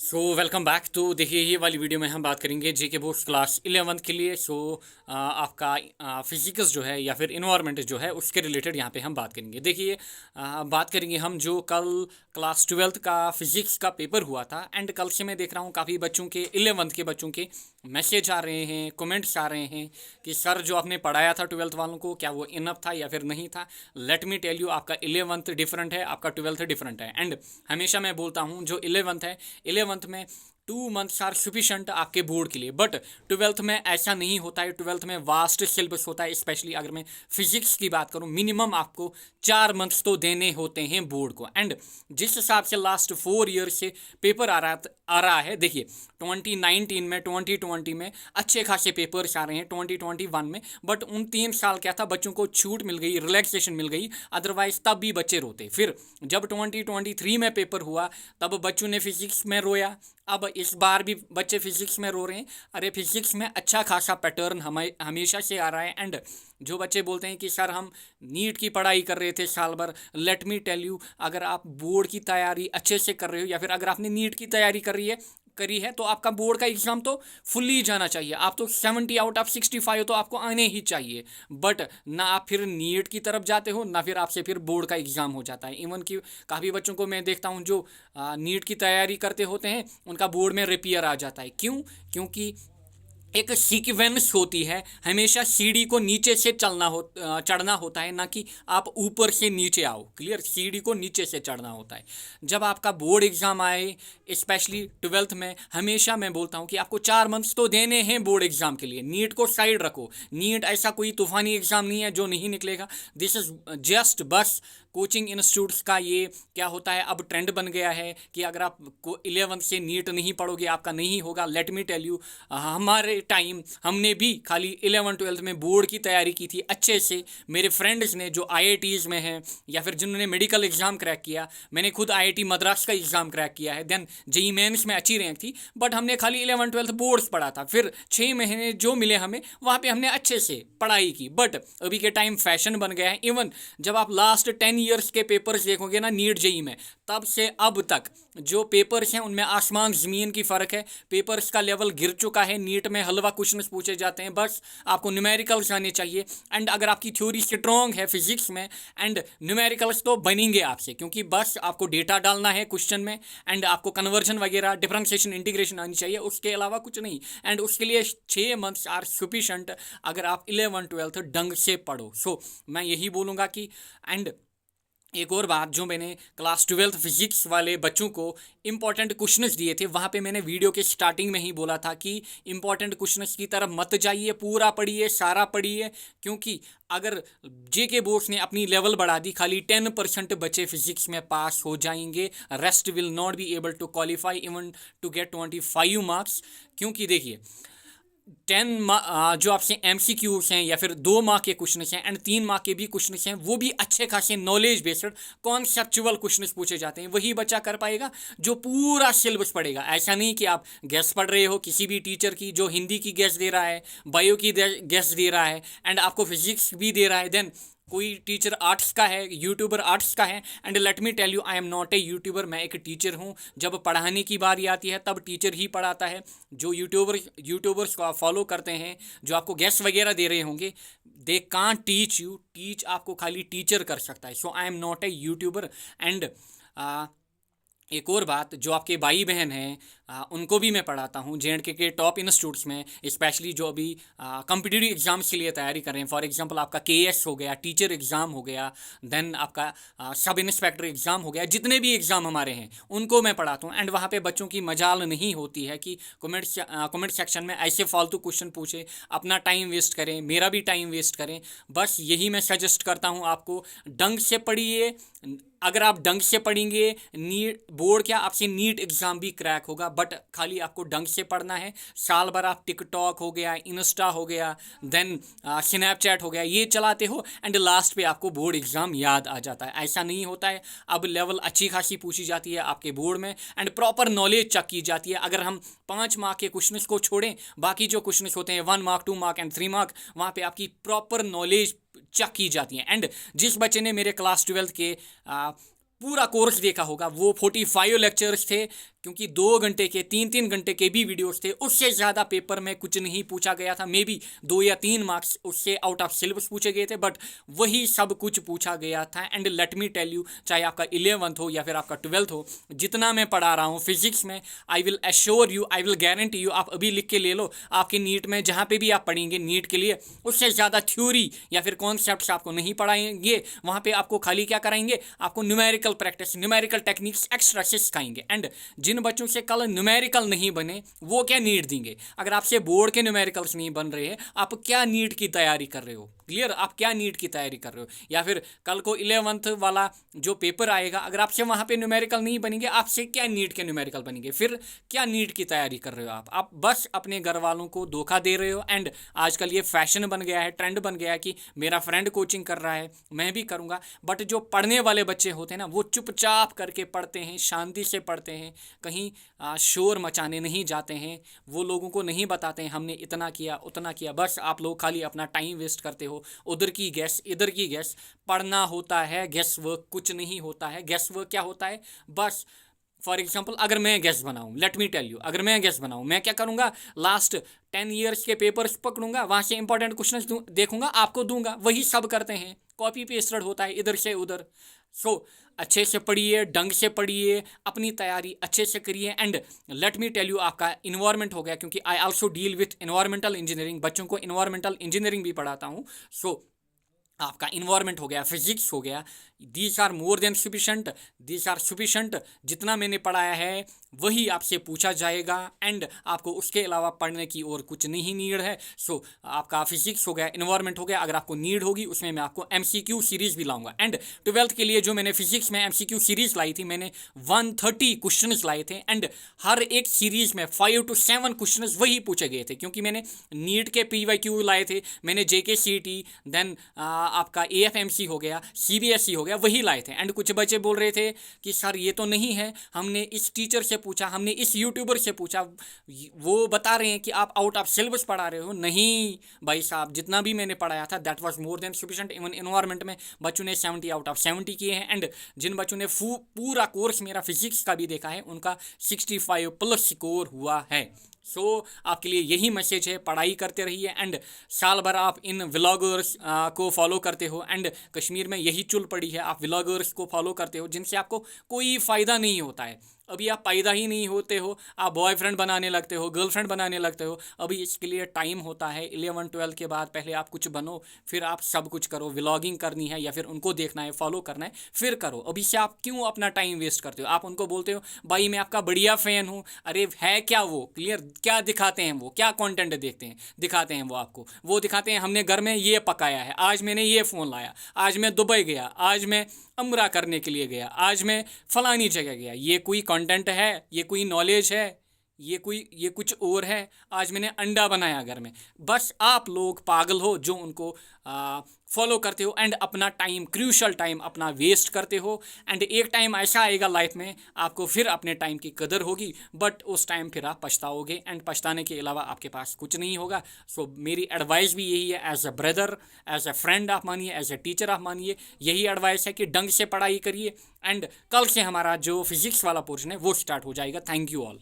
Welcome back. तो देखिए, ये वाली वीडियो में हम बात करेंगे जेके बोर्ड्स क्लास 11th के लिए। आपका फिजिक्स जो है या फिर इन्वायरमेंट जो है उसके रिलेटेड यहाँ पे हम बात करेंगे। देखिए, बात करेंगे हम जो कल क्लास 12th का फिजिक्स का पेपर हुआ था। एंड कल से मैं देख रहा हूँ काफ़ी बच्चों के 11th के बच्चों के मैसेज आ रहे हैं, कमेंट्स आ रहे हैं कि सर जो आपने पढ़ाया था 12th वालों को, क्या वो इनफ था या फिर नहीं था। लेट मी टेल यू, आपका 11th डिफरेंट है, आपका 12th डिफरेंट है। एंड हमेशा मैं बोलता हूँ जो 11th है, 11th में 2 मंथ्स आर सफिशेंट आपके बोर्ड के लिए। बट 12th में ऐसा नहीं होता है। 12th में वास्ट सिलेबस होता है। स्पेशली अगर मैं फिजिक्स की बात करूं, मिनिमम आपको 4 मंथ्स तो देने होते हैं बोर्ड को। एंड जिस हिसाब से लास्ट 4 ईयर से पेपर आ रहा है, देखिए 2019 में, 2020 में अच्छे खासे पेपर्स आ रहे हैं, 2021 में। बट उन 3 साल क्या था, बच्चों को छूट मिल गई, रिलैक्सेशन मिल गई। अदरवाइज तब भी बच्चे रोते। फिर जब 2023 में पेपर हुआ तब बच्चों ने फिजिक्स में रोया। अब इस बार भी बच्चे फिजिक्स में रो रहे हैं। अरे फिजिक्स में अच्छा खासा पैटर्न हमेशा से आ रहा है। एंड जो बच्चे बोलते हैं कि सर हम नीट की पढ़ाई कर रहे थे साल भर, लेट मी टेल यू, अगर आप बोर्ड की तैयारी अच्छे से कर रहे हो या फिर अगर आपने नीट की तैयारी करी है तो आपका बोर्ड का एग्ज़ाम तो फुल्ली जाना चाहिए। आप तो 70 आउट ऑफ 65 तो आपको आने ही चाहिए। बट ना आप फिर नीट की तरफ जाते हो, ना फिर आपसे फिर बोर्ड का एग्ज़ाम हो जाता है। इवन कि काफ़ी बच्चों को मैं देखता हूँ जो नीट की तैयारी करते होते हैं, उनका बोर्ड में रिपेयर आ जाता है। क्यों? क्योंकि एक सीक्वेंस होती है। हमेशा सीढ़ी को नीचे से चढ़ना होता है, ना कि आप ऊपर से नीचे आओ। क्लियर? सीढ़ी को नीचे से चढ़ना होता है। जब आपका बोर्ड एग्ज़ाम आए, स्पेशली 12th में, हमेशा मैं बोलता हूँ कि आपको 4 मंथ्स तो देने हैं बोर्ड एग्ज़ाम के लिए। नीट को साइड रखो। नीट ऐसा कोई तूफानी एग्ज़ाम नहीं है जो नहीं निकलेगा। दिस इज़ जस्ट बस कोचिंग इंस्टीट्यूट्स का ये क्या होता है, अब ट्रेंड बन गया है कि अगर आप 11th से नीट नहीं पढ़ोगे आपका नहीं होगा। लेट मी टेल यू, हमारे टाइम हमने भी खाली 11th-12th में बोर्ड की तैयारी की थी अच्छे से। मेरे फ्रेंड्स ने जो IITs में हैं या फिर जिन्होंने मेडिकल एग्ज़ाम क्रैक किया, मैंने खुद IIT मद्रास का एग्ज़ाम क्रैक किया है। देन जेईई मेंस में अच्छी रैंक थी, बट हमने खाली 11th-12th बोर्ड्स पढ़ा था। फिर 6 महीने जो मिले हमें वहाँ पे हमने अच्छे से पढ़ाई की। बट अभी के टाइम फैशन बन गया है। इवन जब आप लास्ट 10 ईयर्स के पेपर्स देखोगे ना नीट जेईई में, तब से अब तक जो पेपर्स हैं उनमें आसमान ज़मीन की फ़र्क है। पेपर्स का लेवल गिर चुका है। नीट में हलवा क्वेश्चन पूछे जाते हैं, बस आपको न्यूमेरिकल्स आने चाहिए। एंड अगर आपकी थ्योरी स्ट्रॉन्ग है फिजिक्स में, एंड न्यूमेरिकल्स तो बनेंगे आपसे, क्योंकि बस आपको डेटा डालना है क्वेश्चन में। एंड आपको कन्वर्जन वगैरह, डिफरेंशिएशन, इंटीग्रेशन आनी चाहिए, उसके अलावा कुछ नहीं। एंड उसके लिए 6 मंथ्स आर सफिशेंट अगर आप 11th-12th ढंग से पढ़ो। मैं यही बोलूँगा कि एंड एक और बात, जो मैंने क्लास 12th फिजिक्स वाले बच्चों को इंपॉर्टेंट क्वेश्चंस दिए थे, वहाँ पे मैंने वीडियो के स्टार्टिंग में ही बोला था कि इंपॉर्टेंट क्वेश्चंस की तरफ मत जाइए, पूरा पढ़िए, सारा पढ़िए। क्योंकि अगर जेके बोर्ड्स ने अपनी लेवल बढ़ा दी, खाली 10% बच्चे फिजिक्स में पास हो जाएंगे, rest will not be able to qualify even to get 25 marks. क्योंकि देखिए जो आपसे MCQs हैं या फिर 2 मार्क के क्वेश्चन हैं एंड 3 मार्क के भी क्वेश्चन हैं, वो भी अच्छे खासे नॉलेज बेस्ड कॉन्सेप्चुअल क्वेश्चन पूछे जाते हैं। वही बच्चा कर पाएगा जो पूरा सिलेबस पढ़ेगा। ऐसा नहीं कि आप गेस पढ़ रहे हो किसी भी टीचर की, जो हिंदी की गेस दे रहा है, बायो की गेस दे रहा है, एंड आपको फिजिक्स भी दे रहा है। देन कोई टीचर आर्ट्स का है, यूट्यूबर आर्ट्स का है। And let me tell you, I am not a YouTuber, मैं एक टीचर हूँ। जब पढ़ाने की बारी आती है तब टीचर ही पढ़ाता है। जो यूट्यूबर्स को आप फॉलो करते हैं, जो आपको गेस्ट वगैरह दे रहे होंगे, they can't teach you. Teach आपको खाली टीचर कर सकता है। So I am not a YouTuber. And एक और बात, जो आपके भाई बहन हैं उनको भी मैं पढ़ाता हूँ JNK के टॉप इंस्टीट्यूट्स में, स्पेशली जो अभी कॉम्पिटिटिव एग्ज़ाम्स के लिए तैयारी कर रहे हैं। फॉर एग्जांपल आपका KS हो गया, टीचर एग्ज़ाम हो गया, देन आपका सब इंस्पेक्टर एग्ज़ाम हो गया। जितने भी एग्ज़ाम हमारे हैं उनको मैं पढ़ाता हूँ। एंड वहाँ पे बच्चों की मजाल नहीं होती है कि कमेंट सेक्शन में ऐसे फालतू क्वेश्चन पूछे, अपना टाइम वेस्ट करें, मेरा भी टाइम वेस्ट करें। बस यही मैं सजेस्ट करता हूँ आपको, ढंग से पढ़िए। अगर आप ढंग से पढ़ेंगे, नीट बोर्ड क्या, आपसे नीट एग्ज़ाम भी क्रैक होगा। बट खाली आपको ढंग से पढ़ना है। साल भर आप टिकटॉक हो गया, इंस्टा हो गया, देन स्नैपचैट हो गया, ये चलाते हो, एंड लास्ट पे आपको बोर्ड एग्ज़ाम याद आ जाता है। ऐसा नहीं होता है। अब लेवल अच्छी खासी पूछी जाती है आपके बोर्ड में, एंड प्रॉपर नॉलेज चेक की जाती है। अगर हम 5 मार्क के क्वेश्चन को छोड़ें, बाकी जो क्वेश्चन होते हैं 1 मार्क, 2 मार्क एंड 3 मार्क, वहाँ पे आपकी प्रॉपर नॉलेज चेक की जाती है। एंड जिस बच्चे ने मेरे क्लास 12th के पूरा कोर्स देखा होगा, वो 45 लेक्चर्स थे, क्योंकि 2 घंटे के 3-3 घंटे के भी वीडियोस थे। उससे ज़्यादा पेपर में कुछ नहीं पूछा गया था, मे बी 2 या 3 मार्क्स उससे आउट ऑफ सिलेबस पूछे गए थे, बट वही सब कुछ पूछा गया था। And let me tell you, चाहे आपका 11th हो या फिर आपका 12th हो, जितना मैं पढ़ा रहा हूँ फिजिक्स में, I will assure you, I will guarantee you, आप अभी लिख के ले लो, आपके नीट में जहाँ पे भी आप पढ़ेंगे नीट के लिए, उससे ज़्यादा थ्योरी या फिर कॉन्सेप्ट्स आपको नहीं पढ़ाएंगे। वहाँ पे आपको खाली क्या कराएंगे, आपको numerical practice, numerical techniques extra से सिखाएंगे। एंड जिन बच्चों से कल न्यूमेरिकल नहीं बने, वो क्या नीट देंगे? अगर आपसे बोर्ड के न्यूमेरिकल्स नहीं बन रहे हैं, आप क्या नीट की तैयारी कर रहे हो? क्लियर, आप क्या नीट की तैयारी कर रहे हो? या फिर कल को 11th वाला जो पेपर आएगा, अगर आपसे वहाँ पे न्यूमेरिकल नहीं बनेंगे, आपसे क्या नीट के न्यूमेरिकल बनेंगे? फिर क्या नीट की तैयारी कर रहे हो आप बस अपने घर वालों को धोखा दे रहे हो। एंड आजकल ये फैशन बन गया है, ट्रेंड बन गया है कि मेरा फ्रेंड कोचिंग कर रहा है, मैं भी करूँगा। बट जो पढ़ने वाले बच्चे होते हैं ना, वो चुपचाप करके पढ़ते हैं, शांति से पढ़ते हैं, कहीं शोर मचाने नहीं जाते हैं, वो लोगों को नहीं बताते हैं हमने इतना किया उतना किया। बस आप लोग खाली अपना टाइम वेस्ट करते हो, उधर की गैस इधर की गैस। पढ़ना होता है गैस वर्क, कुछ नहीं होता है। गैस वर्क क्या होता है? बस फॉर एग्जाम्पल, अगर मैं गैस बनाऊँ, लेट मी टेल यू, अगर मैं गैस बनाऊँ, मैं क्या करूँगा, लास्ट 10 ईयर्स के पेपर्स पकड़ूंगा, वहाँ से इंपॉर्टेंट क्वेश्चन देखूंगा, आपको दूंगा। वही सब करते हैं, कॉपी पेस्टेड होता है इधर से उधर। सो अच्छे से पढ़िए, ढंग से पढ़िए, अपनी तैयारी अच्छे से करिए। And let me tell you, आपका इन्वायरमेंट हो गया, क्योंकि I also deal with environmental engineering, बच्चों को इन्वायरमेंटल इंजीनियरिंग भी पढ़ाता हूँ। सो आपका इन्वायरमेंट हो गया, फिजिक्स हो गया, these are more than sufficient, these are sufficient. जितना मैंने पढ़ाया है वही आपसे पूछा जाएगा, एंड आपको उसके अलावा पढ़ने की और कुछ नहीं नीड है। सो आपका फिजिक्स हो गया, इन्वायरमेंट हो गया। अगर आपको नीड होगी उसमें मैं आपको MCQ सीरीज़ भी लाऊंगा। एंड 12th के लिए जो मैंने फिजिक्स में MCQ सीरीज़ लाई थी, मैंने 130 क्वेश्चन लाए थे, एंड हर एक सीरीज़ में 5 to 7 क्वेश्चन वही पूछे गए थे, क्योंकि मैंने नीट के PYQ लाए थे, मैंने JKCET, देन आपका AFMC हो गया, CBSE हो गया, वही लाए थे। एंड कुछ बच्चे बोल रहे थे कि सर ये तो नहीं है, हमने इस टीचर से पूछा, हमने इस यूट्यूबर से पूछा, वो बता रहे हैं कि आप आउट ऑफ सिलेबस पढ़ा रहे हो। नहीं भाई साहब, जितना भी मैंने पढ़ाया था that was more than sufficient. Even environment में बच्चों ने 70 आउट ऑफ 70 किए हैं। एंड जिन बच्चों ने पूरा कोर्स मेरा फिजिक्स का भी देखा है, उनका 65+ स्कोर हुआ है। सो आपके लिए यही मैसेज है, पढ़ाई करते रहिए। एंड साल भर आप इन व्लॉगर्स को फॉलो करते हो, एंड कश्मीर में यही चुल पड़ी है, आप व्लॉगर्स को फॉलो करते हो जिनसे आपको कोई फ़ायदा नहीं होता है। अभी आप पैदा ही नहीं होते हो, आप बॉयफ्रेंड बनाने लगते हो, गर्लफ्रेंड बनाने लगते हो। अभी इसके लिए टाइम होता है। 11-12 के बाद पहले आप कुछ बनो, फिर आप सब कुछ करो। व्लॉगिंग करनी है या फिर उनको देखना है, फॉलो करना है, फिर करो। अभी से आप क्यों अपना टाइम वेस्ट करते हो? आप उनको बोलते हो भाई मैं आपका बढ़िया फ़ैन हूँ, अरे है क्या वो? क्लियर, क्या दिखाते हैं वो? क्या कंटेंट देखते हैं दिखाते हैं वो आपको? वो दिखाते हैं हमने घर में ये पकाया है, आज मैंने ये फ़ोन लाया, आज मैं दुबई गया, आज मैं उम्रा करने के लिए गया, आज मैं फलानी जगह गया। ये कोई कंटेंट है? ये कोई नॉलेज है? ये कुछ और है। आज मैंने अंडा बनाया घर में। बस आप लोग पागल हो जो उनको फॉलो करते हो, एंड अपना टाइम, क्रूशल टाइम अपना वेस्ट करते हो। एंड एक टाइम ऐसा आएगा लाइफ में, आपको फिर अपने टाइम की कदर होगी, बट उस टाइम फिर आप पछताओगे, एंड पछताने के अलावा आपके पास कुछ नहीं होगा। सो मेरी एडवाइस भी यही है, as a brother, as a friend आप मानिए, एज अ टीचर आप मानिए, यही एडवाइस है कि ढंग से पढ़ाई करिए। एंड कल से हमारा जो फिजिक्स वाला पोर्शन है वो स्टार्ट हो जाएगा। Thank you all.